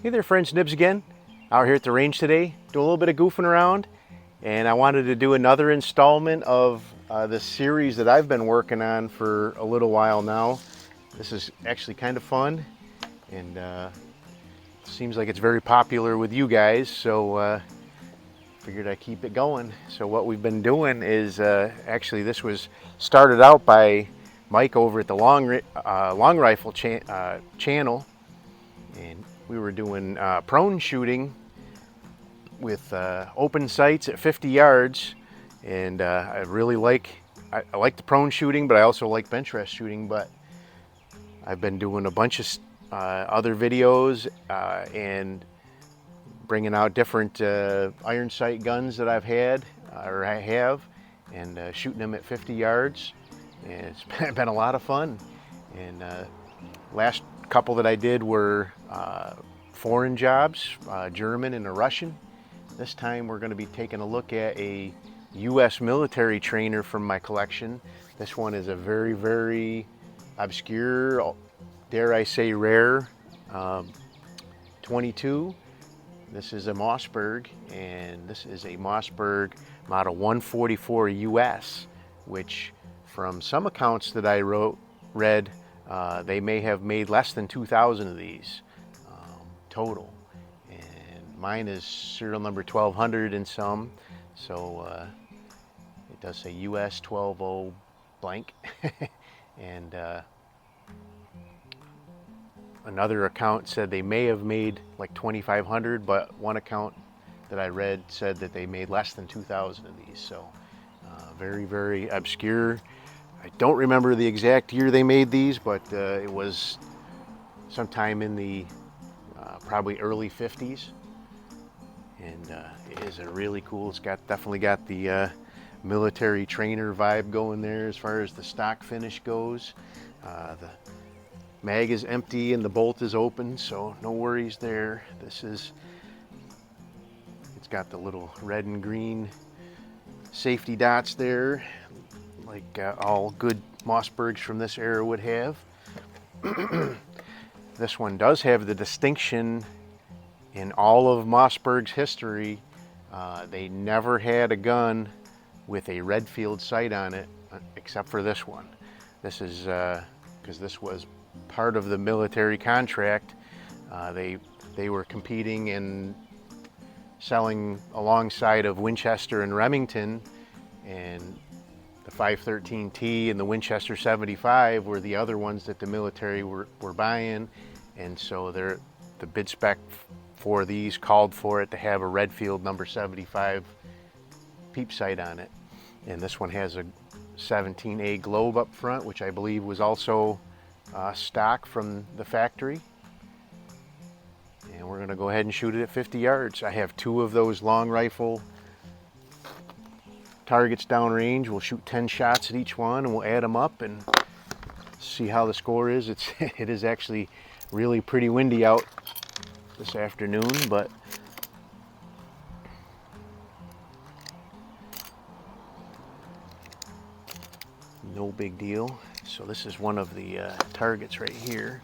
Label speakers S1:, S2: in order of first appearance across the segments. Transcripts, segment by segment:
S1: Hey there friends, Nibs again. Out here at the range today, doing a little bit of goofing around, and I wanted to do another installment of this series that I've been working on for a little while now. This is actually kind of fun, and seems like it's very popular with you guys, so figured I'd keep it going. So what we've been doing is, actually this was started out by Mike over at the Long Rifle channel, and we were doing prone shooting with open sights at 50 yards, and I really like the prone shooting, but I also like bench rest shooting. But I've been doing a bunch of other videos and bringing out different iron sight guns that I've had or I have, and shooting them at 50 yards, and it's been a lot of fun. And last couple that I did were foreign jobs, German and a Russian. This time we're going to be taking a look at a U.S. military trainer from my collection. This one is a very, very obscure, dare I say rare, 22. This is a Mossberg, and this is a Mossberg model 144 US, which from some accounts that I read, they may have made less than 2,000 of these total. And mine is serial number 1200 in some, so it does say US 120 blank. And another account said they may have made like 2,500, but one account that I read said that they made less than 2,000 of these. So very, very obscure. I don't remember the exact year they made these, but it was sometime in the probably early 50s. And it is a really cool, it's definitely got the military trainer vibe going there as far as the stock finish goes. The mag is empty and the bolt is open, so no worries there. It's got the little red and green safety dots there, like all good Mossbergs from this era would have. This one does have the distinction in all of Mossberg's history. They never had a gun with a Redfield sight on it, except for this one. This is because this was part of the military contract. They were competing and selling alongside of Winchester and Remington, and the 513T and the Winchester 75 were the other ones that the military were buying. And so the bid spec for these called for it to have a Redfield number 75 peep sight on it. And this one has a 17A globe up front, which I believe was also stock from the factory. And we're going to go ahead and shoot it at 50 yards. I have two of those long rifle targets downrange. We'll shoot 10 shots at each one, and we'll add them up and see how the score is. It is actually really pretty windy out this afternoon, but no big deal. So this is one of the targets right here.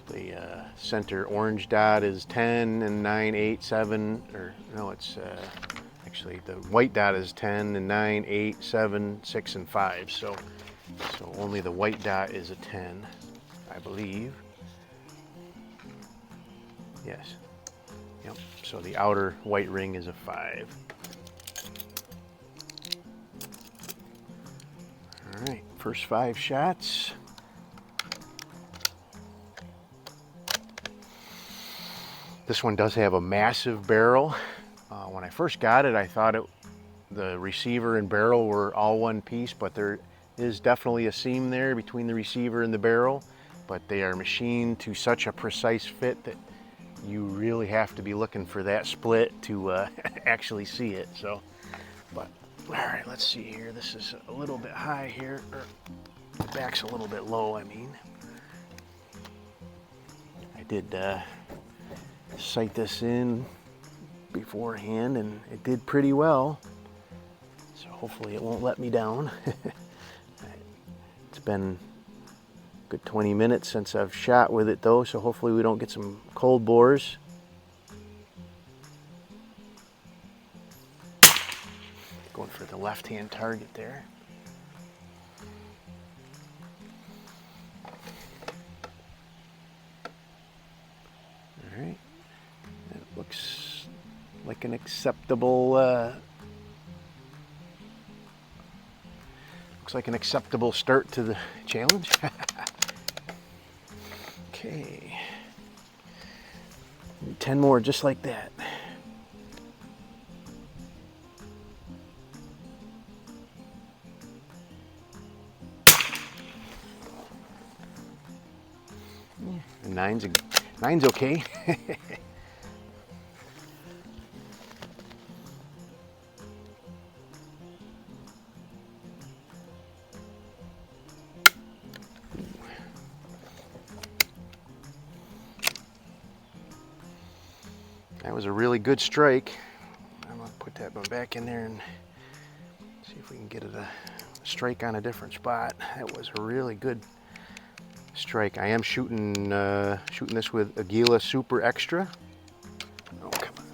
S1: The center orange dot is 10 and 9, 8, 7, or no, it's actually the white dot is 10 and 9, 8, 7, 6, and 5. So only the white dot is a 10, I believe. Yes. Yep. So the outer white ring is a 5. All right, first 5 shots. This one does have a massive barrel. When I first got it, I thought the receiver and barrel were all one piece, but there is definitely a seam there between the receiver and the barrel, but they are machined to such a precise fit that you really have to be looking for that split to actually see it. So, but all right, let's see here. This is a little bit high here, or the back's a little bit low, I mean. I did sight this in beforehand, and it did pretty well, so hopefully it won't let me down. It's been Good 20 minutes since I've shot with it though, so hopefully we don't get some cold bores. Going for the left-hand target there. All right, that looks like an acceptable start to the challenge. Okay, 10 more just like that. And nine's okay. That was a really good strike. I'm gonna put that one back in there and see if we can get it a strike on a different spot. That was a really good strike. I am shooting this with Aguila Super Extra. Oh, come on.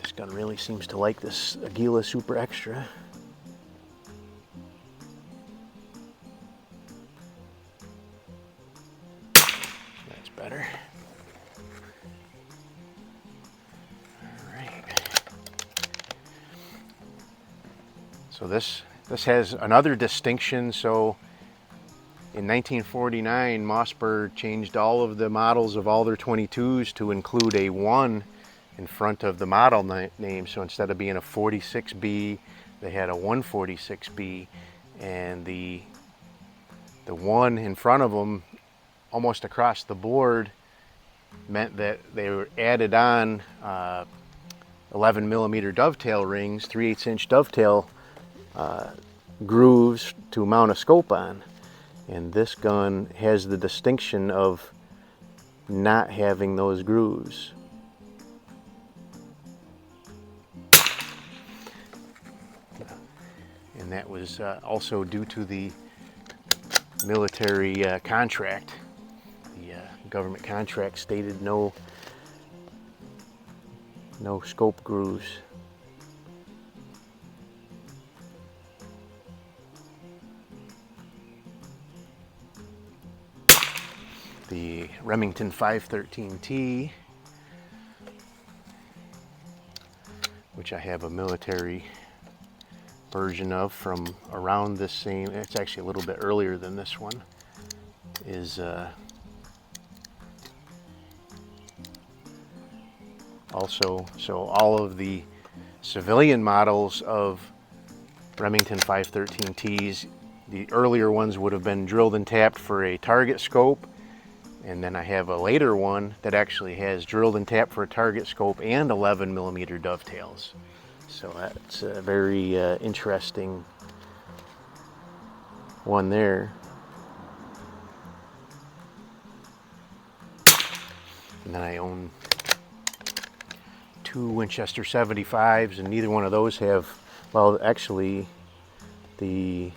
S1: This gun really seems to like this Aguila Super Extra. That's better. All right. So this has another distinction. So in 1949, Mossberg changed all of the models of all their 22s to include a 1 in front of the model name. So instead of being a 46B, they had a 146B, and the 1 in front of them, almost across the board, meant that they were added on 11mm dovetail rings, 3/8 inch dovetail grooves to mount a scope on. And this gun has the distinction of not having those grooves. And that was also due to the military contract. The government contract stated no scope grooves. The Remington 513T, which I have a military version of from around this same, it's actually a little bit earlier than this one, is also, so all of the civilian models of Remington 513Ts, the earlier ones would have been drilled and tapped for a target scope, and then I have a later one that actually has drilled and tapped for a target scope and 11mm dovetails. So that's a very interesting one there. And then I own 2 Winchester 75s, and neither one of those have, well, actually the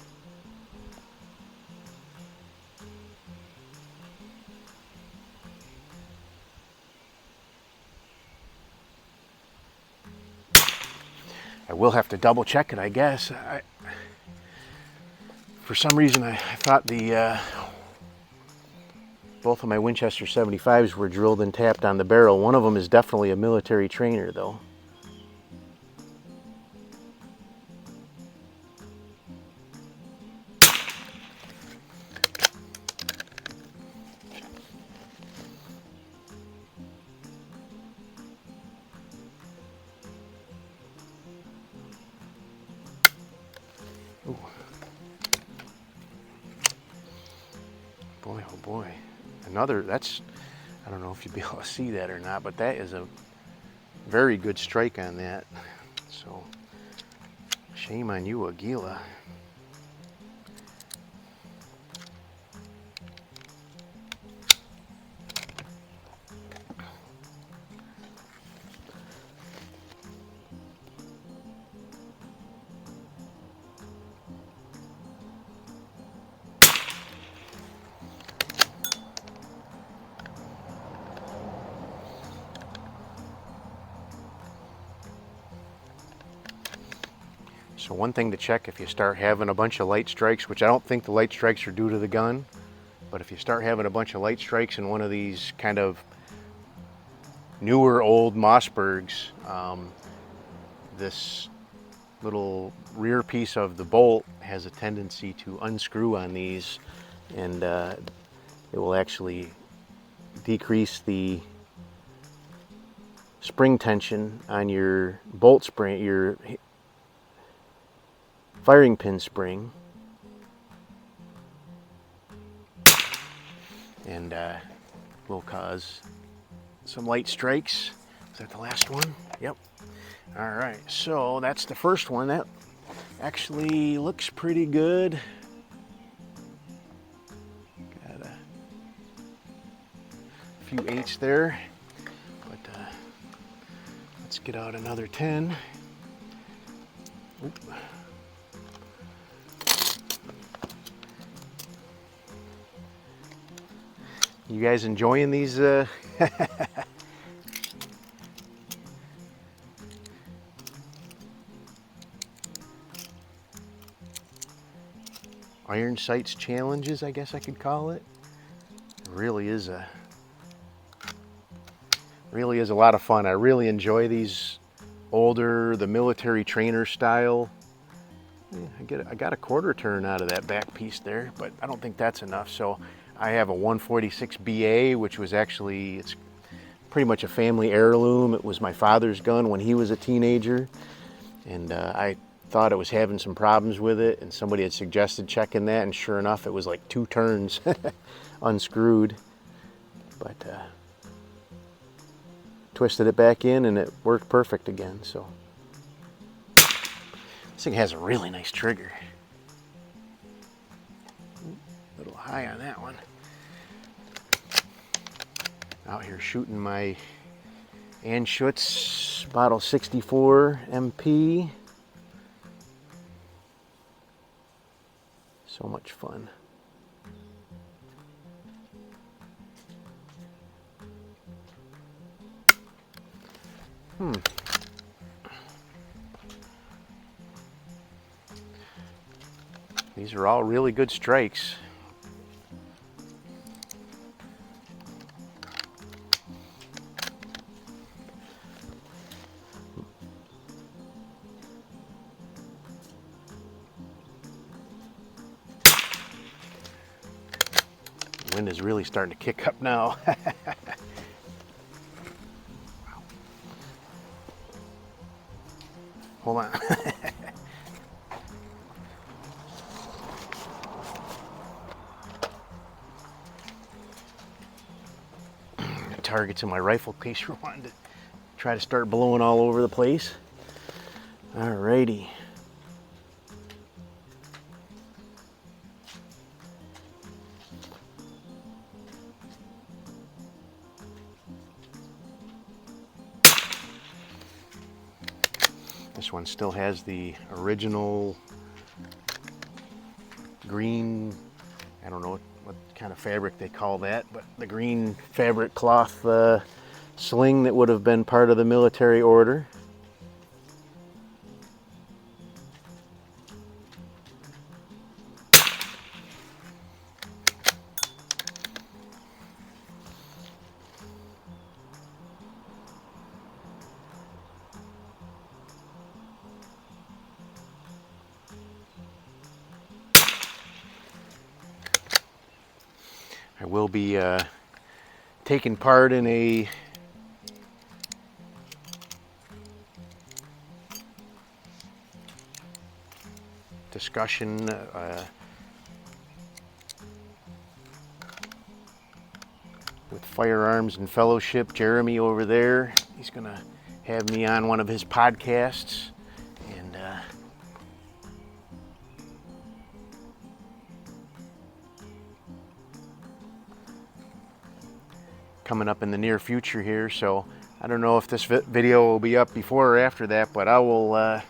S1: I will have to double check it, I guess. For some reason I thought the both of my Winchester 75s were drilled and tapped on the barrel. One of them is definitely a military trainer though. Ooh. Boy, oh boy. Another, that's, I don't know if you'd be able to see that or not, but that is a very good strike on that. So, shame on you, Aguila. So one thing to check if you start having a bunch of light strikes, which I don't think the light strikes are due to the gun, but if you start having a bunch of light strikes in one of these kind of newer old Mossbergs, this little rear piece of the bolt has a tendency to unscrew on these, and it will actually decrease the spring tension on your bolt spring, your firing pin spring, and will cause some light strikes. Is that the last one? Yep. All right, so that's the first one. That actually looks pretty good. Got a few 8s there, but let's get out another 10. Oop. You guys enjoying these? Iron sights challenges, I guess I could call it. It really is a lot of fun. I really enjoy these older, the military trainer style. Yeah, I got a quarter turn out of that back piece there, but I don't think that's enough. So I have a 146 BA, which was actually, it's pretty much a family heirloom. It was my father's gun when he was a teenager, and I thought it was having some problems with it, and somebody had suggested checking that, and sure enough, it was like 2 turns unscrewed. But twisted it back in and it worked perfect again. So this thing has a really nice trigger. A little high on that one. Out here shooting my Anschutz Model 64 MP. So much fun. These are all really good strikes. The wind is really starting to kick up now. Hold on. Targets in my rifle case for wanting to try to start blowing all over the place. Alrighty. This one still has the original green, I don't know what kind of fabric they call that, but the green fabric cloth sling that would have been part of the military order. I will be taking part in a discussion with Firearms and Fellowship. Jeremy over there, he's gonna have me on one of his podcasts, and coming up in the near future here. So I don't know if this video will be up before or after that, but I will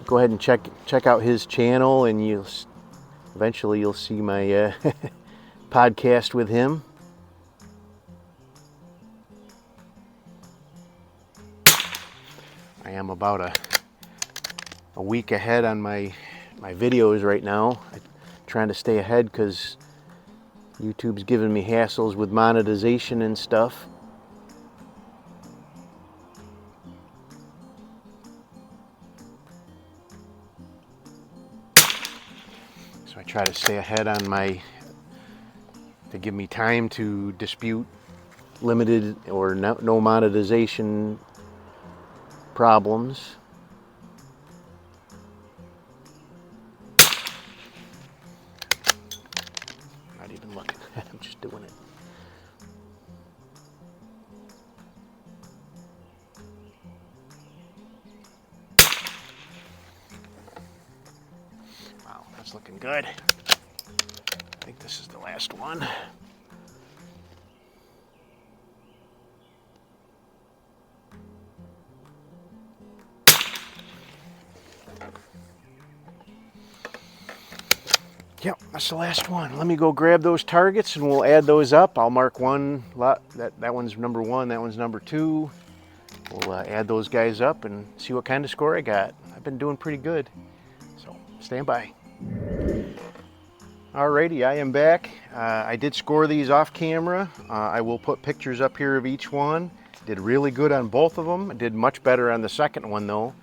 S1: go ahead and check out his channel, and eventually you'll see my podcast with him. I am about a week ahead on my videos right now. I'm trying to stay ahead because YouTube's giving me hassles with monetization and stuff. So I try to stay ahead on to give me time to dispute limited or no monetization problems. Not even looking. I'm just doing it. Wow, that's looking good. I think this is the last one. Yep, that's the last one. Let me go grab those targets and we'll add those up. I'll mark one lot. That one's number 1, that one's number 2. We'll add those guys up and see what kind of score I got. I've been doing pretty good, so stand by. Alrighty, I am back. I did score these off camera. I will put pictures up here of each one. Did really good on both of them. I did much better on the second one though.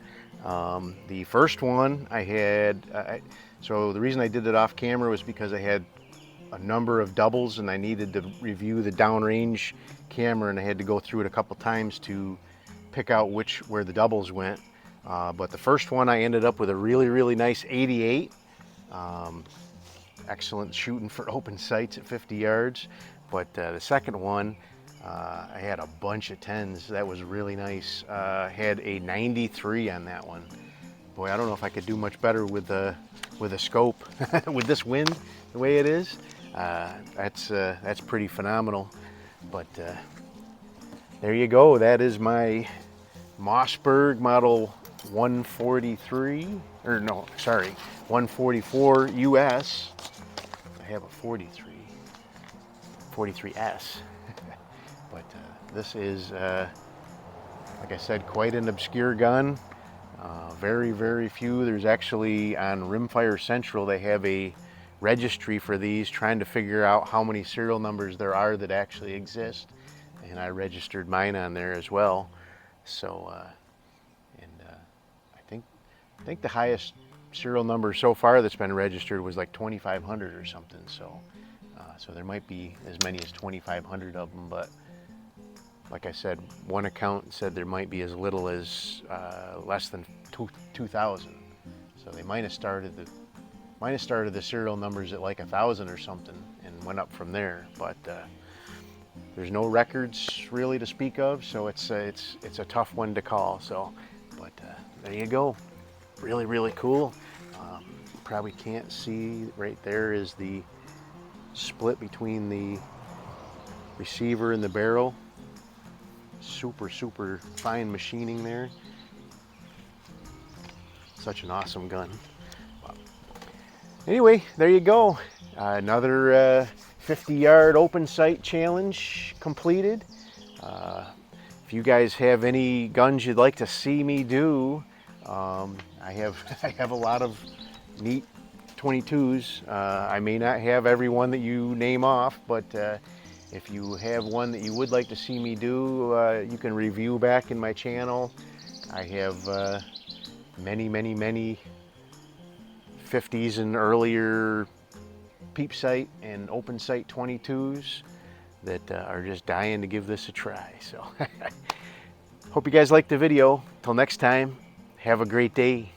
S1: The first one I had, so the reason I did it off camera was because I had a number of doubles and I needed to review the downrange camera, and I had to go through it a couple times to pick out where the doubles went. But the first one I ended up with a really nice 88. Excellent shooting for open sights at 50 yards. But the second one, I had a bunch of 10s. That was really nice. Had a 93 on that one. Boy, I don't know if I could do much better with a scope with this wind the way it is. That's pretty phenomenal. But there you go. That is my Mossberg model 143, or no, sorry, 144 US. I have a 43S. But this is, like I said, quite an obscure gun. Very few. There's actually on Rimfire Central, they have a registry for these, trying to figure out how many serial numbers there are that actually exist. And I registered mine on there as well. So, I think the highest serial number so far that's been registered was like 2,500 or something. So, so there might be as many as 2,500 of them, but like I said, one account said there might be as little as less than 2,000. So they might have started the serial numbers at like 1,000 or something and went up from there. But there's no records really to speak of, so it's a tough one to call. So, but there you go. Really cool. Probably can't see, right there is the split between the receiver and the barrel. Super fine machining there. Such an awesome gun. Anyway, there you go. Another 50-yard open sight challenge completed. If you guys have any guns you'd like to see me do, I have a lot of neat 22s. I may not have every one that you name off, but if you have one that you would like to see me do, you can review back in my channel. I have many 50s and earlier peep sight and open sight 22s that are just dying to give this a try. So hope you guys liked the video. Till next time, have a great day.